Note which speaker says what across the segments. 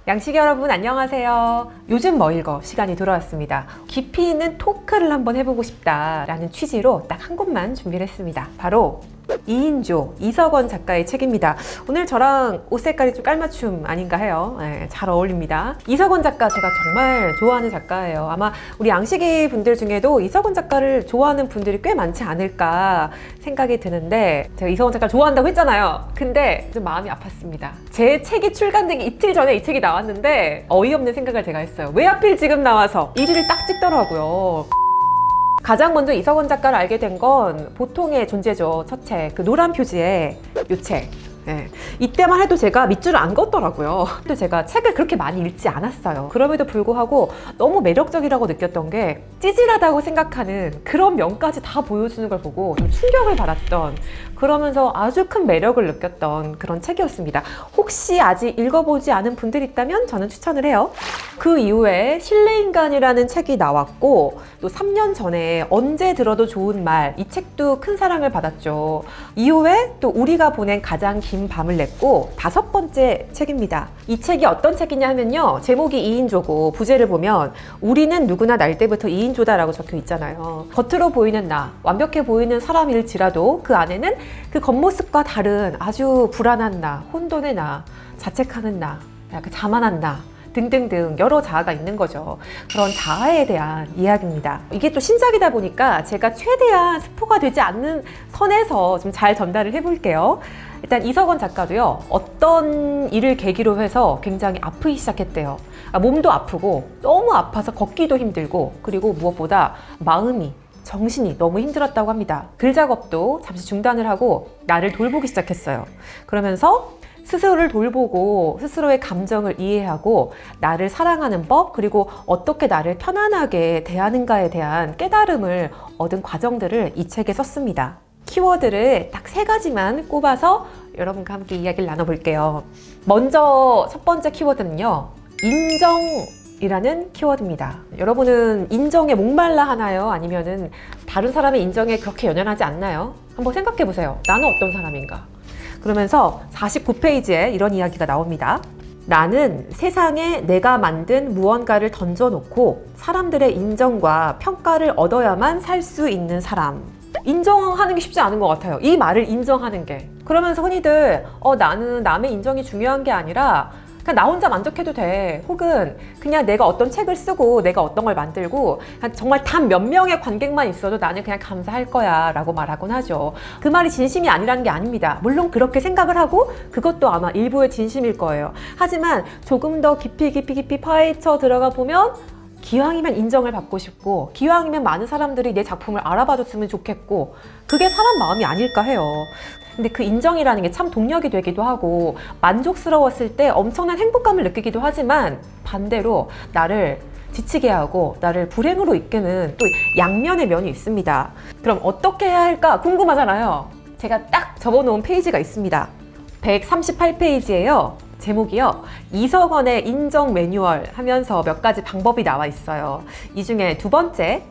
Speaker 1: 양식 여러분 안녕하세요. 요즘 뭐 읽어 시간이 돌아왔습니다. 깊이 있는 토크를 한번 해보고 싶다라는 취지로 딱 한 권만 준비를 했습니다. 바로 2인조 이석원 작가의 책입니다. 오늘 저랑 옷 색깔이 좀 깔맞춤 아닌가 해요. 네, 잘 어울립니다. 이석원 작가 제가 정말 좋아하는 작가예요. 아마 우리 양식이 분들 중에도 이석원 작가를 좋아하는 분들이 꽤 많지 않을까 생각이 드는데, 제가 이석원 작가를 좋아한다고 했잖아요. 근데 좀 마음이 아팠습니다. 제 책이 출간되기 이틀 전에 이 책이 나왔는데 어이없는 생각을 제가 했어요. 왜 하필 지금 나와서 1위를 딱 찍더라고요. 가장 먼저 이석원 작가를 알게 된 건 보통의 존재죠. 첫 책, 그 노란 표지의 요 책. 네. 이때만 해도 제가 밑줄을 안 걷더라고요. 근데 제가 책을 그렇게 많이 읽지 않았어요. 그럼에도 불구하고 너무 매력적이라고 느꼈던 게, 찌질하다고 생각하는 그런 면까지 다 보여주는 걸 보고 좀 충격을 받았던, 그러면서 아주 큰 매력을 느꼈던 그런 책이었습니다. 혹시 아직 읽어보지 않은 분들 있다면 저는 추천을 해요. 그 이후에 실내인간이라는 책이 나왔고, 또 3년 전에 언제 들어도 좋은 말, 이 책도 큰 사랑을 받았죠. 이후에 또 우리가 보낸 가장 긴 밤을 냈고, 5번째 책입니다. 이 책이 어떤 책이냐 하면요, 제목이 2인조고 부제를 보면 우리는 누구나 날 때부터 2인조다라고 적혀 있잖아요. 겉으로 보이는 나, 완벽해 보이는 사람일지라도 그 안에는 그 겉모습과 다른 아주 불안한 나, 혼돈의 나, 자책하는 나, 약간 자만한 나 등등등 여러 자아가 있는 거죠. 그런 자아에 대한 이야기입니다. 이게 또 신작이다 보니까 제가 최대한 스포가 되지 않는 선에서 좀 잘 전달을 해볼게요. 일단 이석원 작가도요, 어떤 일을 계기로 해서 굉장히 아프기 시작했대요. 몸도 아프고 너무 아파서 걷기도 힘들고, 그리고 무엇보다 마음이, 정신이 너무 힘들었다고 합니다. 글 작업도 잠시 중단을 하고 나를 돌보기 시작했어요. 그러면서 스스로를 돌보고 스스로의 감정을 이해하고 나를 사랑하는 법, 그리고 어떻게 나를 편안하게 대하는가에 대한 깨달음을 얻은 과정들을 이 책에 썼습니다. 키워드를 딱 3가지만 꼽아서 여러분과 함께 이야기를 나눠볼게요. 먼저 첫 번째 키워드는요, 인정이라는 키워드입니다. 여러분은 인정에 목말라 하나요? 아니면은 다른 사람의 인정에 그렇게 연연하지 않나요? 한번 생각해 보세요. 나는 어떤 사람인가? 그러면서 49페이지에 이런 이야기가 나옵니다. 나는 세상에 내가 만든 무언가를 던져놓고 사람들의 인정과 평가를 얻어야만 살 수 있는 사람. 인정하는 게 쉽지 않은 것 같아요. 이 말을 인정하는 게. 그러면서 흔히들 나는 남의 인정이 중요한 게 아니라 그냥 나 혼자 만족해도 돼. 혹은 그냥 내가 어떤 책을 쓰고 내가 어떤 걸 만들고 정말 단 몇 명의 관객만 있어도 나는 그냥 감사할 거야 라고 말하곤 하죠. 그 말이 진심이 아니라는 게 아닙니다. 물론 그렇게 생각을 하고 그것도 아마 일부의 진심일 거예요. 하지만 조금 더 깊이 파헤쳐 들어가 보면, 기왕이면 인정을 받고 싶고, 기왕이면 많은 사람들이 내 작품을 알아봐 줬으면 좋겠고, 그게 사람 마음이 아닐까 해요. 근데 그 인정이라는 게 참 동력이 되기도 하고, 만족스러웠을 때 엄청난 행복감을 느끼기도 하지만, 반대로 나를 지치게 하고 나를 불행으로 이끄는 또 양면의 면이 있습니다. 그럼 어떻게 해야 할까 궁금하잖아요. 제가 딱 접어놓은 페이지가 있습니다. 138페이지예요. 제목이요, 이석원의 인정 매뉴얼 하면서 몇 가지 방법이 나와 있어요. 이 중에 2번째,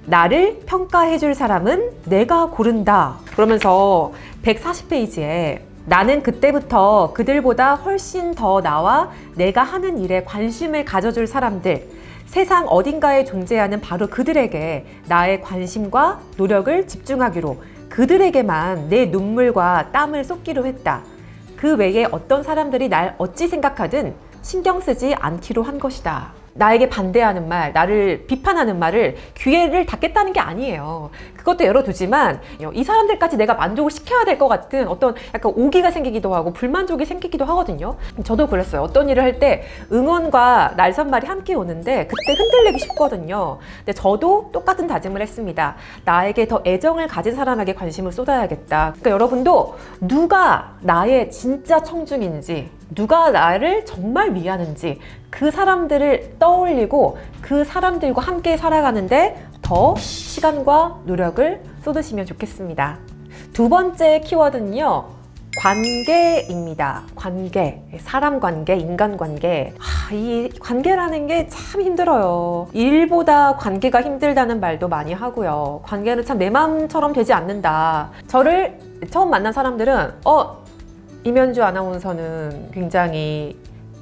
Speaker 1: 나를 평가해줄 사람은 내가 고른다. 그러면서 140페이지에 나는 그때부터 그들보다 훨씬 더 나와 내가 하는 일에 관심을 가져줄 사람들, 세상 어딘가에 존재하는 바로 그들에게 나의 관심과 노력을 집중하기로, 그들에게만 내 눈물과 땀을 쏟기로 했다. 그 외에 어떤 사람들이 날 어찌 생각하든 신경 쓰지 않기로 한 것이다. 나에게 반대하는 말, 나를 비판하는 말을 귀를 닫겠다는 게 아니에요. 그것도 열어두지만 이 사람들까지 내가 만족을 시켜야 될 것 같은 어떤 약간 오기가 생기기도 하고 불만족이 생기기도 하거든요. 저도 그랬어요. 어떤 일을 할 때 응원과 날선말이 함께 오는데 그때 흔들리기 쉽거든요. 근데 저도 똑같은 다짐을 했습니다. 나에게 더 애정을 가진 사람에게 관심을 쏟아야겠다. 그러니까 여러분도 누가 나의 진짜 청중인지, 누가 나를 정말 위하는지 그 사람들을 떠올리고 그 사람들과 함께 살아가는데 더 시간과 노력을 쏟으시면 좋겠습니다. 2번째 키워드는요, 관계입니다. 관계, 사람 관계, 인간 관계. 이 관계라는 게 참 힘들어요. 일보다 관계가 힘들다는 말도 많이 하고요. 관계는 참 내 마음처럼 되지 않는다. 저를 처음 만난 사람들은 이면주 아나운서는 굉장히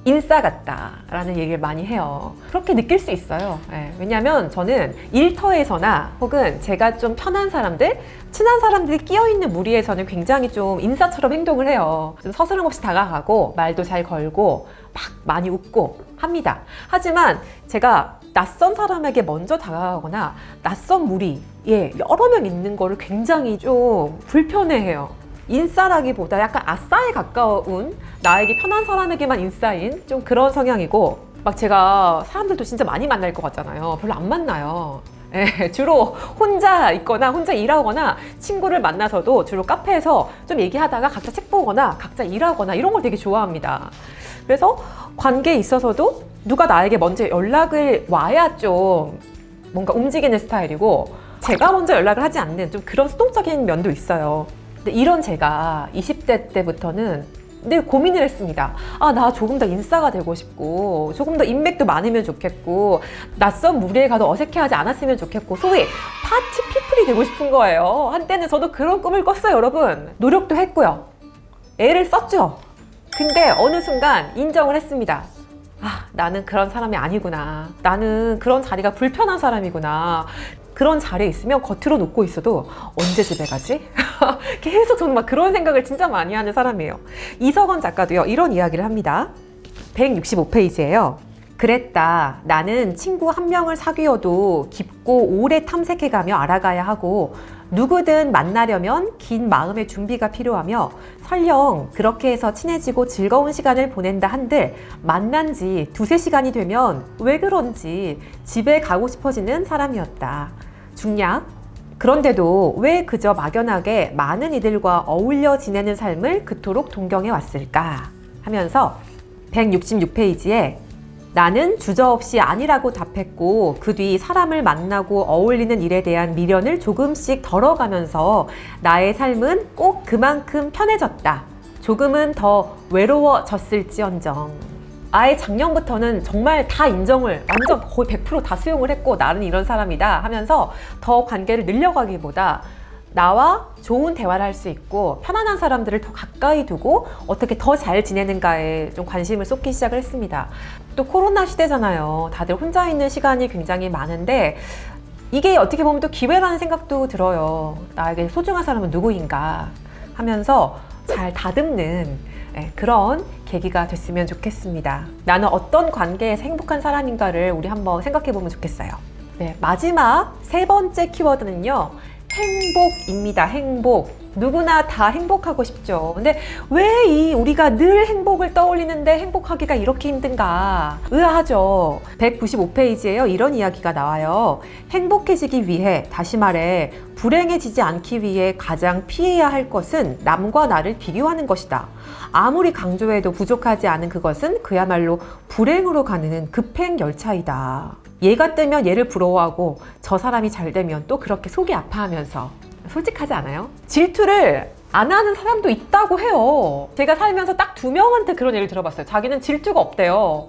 Speaker 1: 인싸 같다라는 얘기를 많이 해요. 그렇게 느낄 수 있어요. 왜냐하면 저는 일터에서나 혹은 제가 좀 편한 사람들, 친한 사람들이 끼어있는 무리에서는 굉장히 좀 인싸처럼 행동을 해요. 좀 서스럼 없이 다가가고 말도 잘 걸고 막 많이 웃고 합니다. 하지만 제가 낯선 사람에게 먼저 다가가거나 낯선 무리에 여러 명 있는 거를 굉장히 좀 불편해해요. 인싸라기보다 약간 아싸에 가까운, 나에게 편한 사람에게만 인싸인 좀 그런 성향이고, 막 제가 사람들도 진짜 많이 만날 것 같잖아요. 별로 안 만나요. 주로 혼자 있거나 혼자 일하거나 친구를 만나서도 주로 카페에서 좀 얘기하다가 각자 책 보거나 각자 일하거나 이런 걸 되게 좋아합니다. 그래서 관계에 있어서도 누가 나에게 먼저 연락을 와야 좀 뭔가 움직이는 스타일이고, 제가 먼저 연락을 하지 않는 좀 그런 수동적인 면도 있어요. 근데 이런 제가 20대 때부터는 늘 고민을 했습니다. 나 조금 더 인싸가 되고 싶고, 조금 더 인맥도 많으면 좋겠고, 낯선 무리에 가도 어색해하지 않았으면 좋겠고, 소위 파티 피플이 되고 싶은 거예요. 한때는 저도 그런 꿈을 꿨어요, 여러분. 노력도 했고요. 애를 썼죠. 근데 어느 순간 인정을 했습니다. 나는 그런 사람이 아니구나. 나는 그런 자리가 불편한 사람이구나. 그런 자리에 있으면 겉으로 웃고 있어도 언제 집에 가지? 계속 저는 막 그런 생각을 진짜 많이 하는 사람이에요. 이석원 작가도요, 이런 이야기를 합니다. 165페이지예요. 그랬다. 나는 친구 한 명을 사귀어도 깊고 오래 탐색해가며 알아가야 하고, 누구든 만나려면 긴 마음의 준비가 필요하며, 설령 그렇게 해서 친해지고 즐거운 시간을 보낸다 한들 만난 지 2-3시간이 되면 왜 그런지 집에 가고 싶어지는 사람이었다. 중략. 그런데도 왜 그저 막연하게 많은 이들과 어울려 지내는 삶을 그토록 동경해 왔을까 하면서 166페이지에 나는 주저없이 아니라고 답했고, 그 뒤 사람을 만나고 어울리는 일에 대한 미련을 조금씩 덜어가면서 나의 삶은 꼭 그만큼 편해졌다. 조금은 더 외로워졌을지언정. 아예 작년부터는 정말 다 인정을 완전 거의 100% 다 수용을 했고, 나는 이런 사람이다 하면서 더 관계를 늘려가기보다 나와 좋은 대화를 할 수 있고 편안한 사람들을 더 가까이 두고 어떻게 더 잘 지내는가에 좀 관심을 쏟기 시작을 했습니다. 또 코로나 시대잖아요. 다들 혼자 있는 시간이 굉장히 많은데 이게 어떻게 보면 또 기회라는 생각도 들어요. 나에게 소중한 사람은 누구인가 하면서 잘 다듬는 그런 계기가 됐으면 좋겠습니다. 나는 어떤 관계에서 행복한 사람인가를 우리 한번 생각해 보면 좋겠어요. 마지막 3번째 키워드는요, 행복입니다. 행복. 누구나 다 행복하고 싶죠. 근데 왜 우리가 늘 행복을 떠올리는데 행복하기가 이렇게 힘든가? 의아하죠. 195페이지에요. 이런 이야기가 나와요. 행복해지기 위해, 다시 말해 불행해지지 않기 위해 가장 피해야 할 것은 남과 나를 비교하는 것이다. 아무리 강조해도 부족하지 않은 그것은 그야말로 불행으로 가는 급행 열차이다. 얘가 뜨면 얘를 부러워하고 저 사람이 잘 되면 또 그렇게 속이 아파하면서, 솔직하지 않아요? 질투를 안 하는 사람도 있다고 해요. 제가 살면서 딱 2명한테 그런 얘기를 들어봤어요. 자기는 질투가 없대요.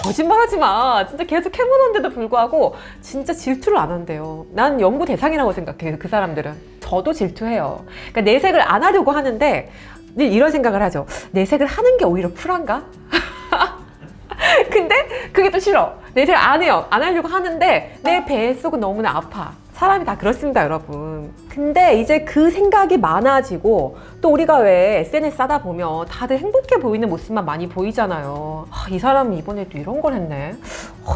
Speaker 1: 거짓말하지 마. 진짜 계속 해보는데도 불구하고 진짜 질투를 안 한대요. 난 연구 대상이라고 생각해요. 그 사람들은. 저도 질투해요. 그러니까 내색을 안 하려고 하는데 늘 이런 생각을 하죠. 내색을 하는 게 오히려 쿨한가? 근데 그게 또 싫어. 내색 안 해요. 안 하려고 하는데 내 뱃속은 너무나 아파. 사람이 다 그렇습니다, 여러분. 근데 이제 그 생각이 많아지고, 또 우리가 왜 SNS 하다 보면 다들 행복해 보이는 모습만 많이 보이잖아요. 이 사람은 이번에도 이런 걸 했네.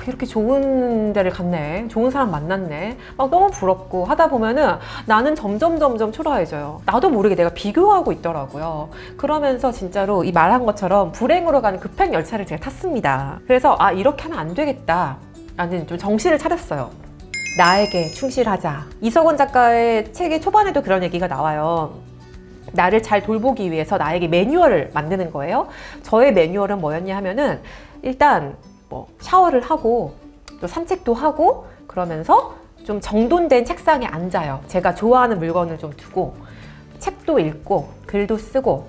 Speaker 1: 이렇게 좋은 데를 갔네. 좋은 사람 만났네. 막 너무 부럽고 하다 보면은 나는 점점 초라해져요. 나도 모르게 내가 비교하고 있더라고요. 그러면서 진짜로 이 말한 것처럼 불행으로 가는 급행 열차를 제가 탔습니다. 그래서 이렇게 하면 안 되겠다 라는 좀 정신을 차렸어요. 나에게 충실하자. 이석원 작가의 책의 초반에도 그런 얘기가 나와요. 나를 잘 돌보기 위해서 나에게 매뉴얼을 만드는 거예요. 저의 매뉴얼은 뭐였냐 하면은, 일단 샤워를 하고 또 산책도 하고 그러면서 좀 정돈된 책상에 앉아요. 제가 좋아하는 물건을 좀 두고 책도 읽고 글도 쓰고,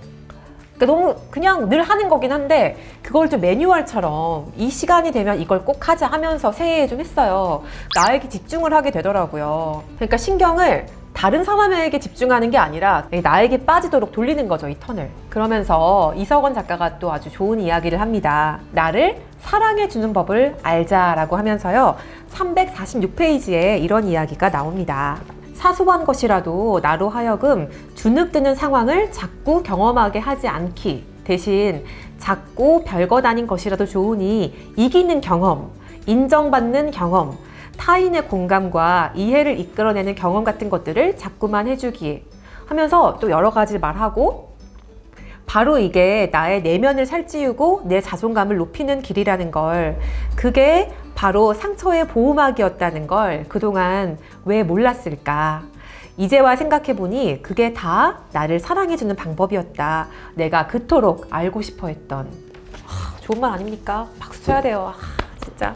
Speaker 1: 그러니까 너무 그냥 늘 하는 거긴 한데 그걸 좀 매뉴얼처럼 이 시간이 되면 이걸 꼭 하자 하면서 새해에 좀 했어요. 나에게 집중을 하게 되더라고요. 그러니까 신경을 다른 사람에게 집중하는 게 아니라 나에게 빠지도록 돌리는 거죠, 이 턴을. 그러면서 이석원 작가가 또 아주 좋은 이야기를 합니다. 나를 사랑해주는 법을 알자라고 하면서요. 346페이지에 이런 이야기가 나옵니다. 사소한 것이라도 나로 하여금 주눅드는 상황을 자꾸 경험하게 하지 않기. 대신 작고 별것 아닌 것이라도 좋으니 이기는 경험, 인정받는 경험, 타인의 공감과 이해를 이끌어내는 경험 같은 것들을 자꾸만 해주기 하면서 또 여러 가지 말하고, 바로 이게 나의 내면을 살찌우고 내 자존감을 높이는 길이라는 걸, 그게 바로 상처의 보호막이었다는 걸 그동안 왜 몰랐을까. 이제와 생각해보니 그게 다 나를 사랑해주는 방법이었다. 내가 그토록 알고 싶어 했던. 좋은 말 아닙니까? 박수 쳐야 돼요. 진짜.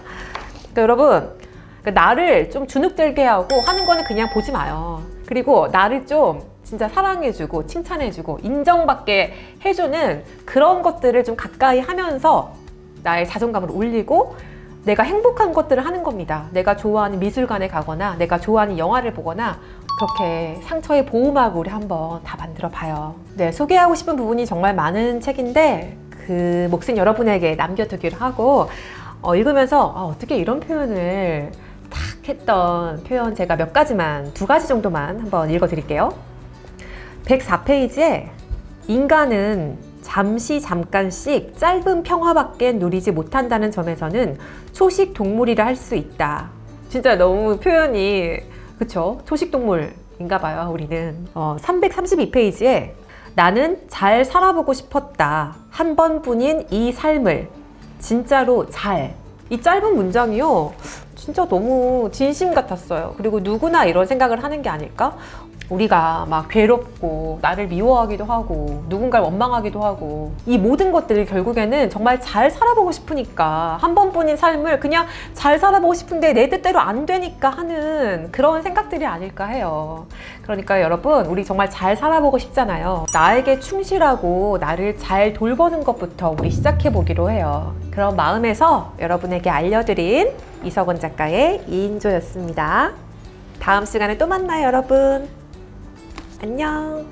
Speaker 1: 그러니까 여러분, 나를 좀 주눅들게 하고 하는 거는 그냥 보지 마요. 그리고 나를 좀 진짜 사랑해주고 칭찬해주고 인정받게 해주는 그런 것들을 좀 가까이 하면서 나의 자존감을 올리고 내가 행복한 것들을 하는 겁니다. 내가 좋아하는 미술관에 가거나 내가 좋아하는 영화를 보거나 그렇게 상처의 보호막을 우리 한번 다 만들어 봐요. 네, 소개하고 싶은 부분이 정말 많은 책인데 그 몫은 여러분에게 남겨두기로 하고, 읽으면서 어떻게 이런 표현을 탁 했던 표현 제가 몇 가지만, 2가지 정도만 한번 읽어드릴게요. 104페이지에 인간은 잠깐씩 짧은 평화밖에 누리지 못한다는 점에서는 초식 동물이라 할 수 있다. 진짜 너무 표현이 그쵸? 초식 동물인가 봐요, 우리는. 332페이지에 나는 잘 살아보고 싶었다. 한 번뿐인 이 삶을 진짜로 잘. 이 짧은 문장이요, 진짜 너무 진심 같았어요. 그리고 누구나 이런 생각을 하는 게 아닐까? 우리가 막 괴롭고 나를 미워하기도 하고 누군가를 원망하기도 하고 이 모든 것들이 결국에는 정말 잘 살아보고 싶으니까, 한 번뿐인 삶을 그냥 잘 살아보고 싶은데 내 뜻대로 안 되니까 하는 그런 생각들이 아닐까 해요. 그러니까 여러분, 우리 정말 잘 살아보고 싶잖아요. 나에게 충실하고 나를 잘 돌보는 것부터 우리 시작해 보기로 해요. 그런 마음에서 여러분에게 알려드린 이석원 작가의 2인조였습니다. 다음 시간에 또 만나요, 여러분. 안녕.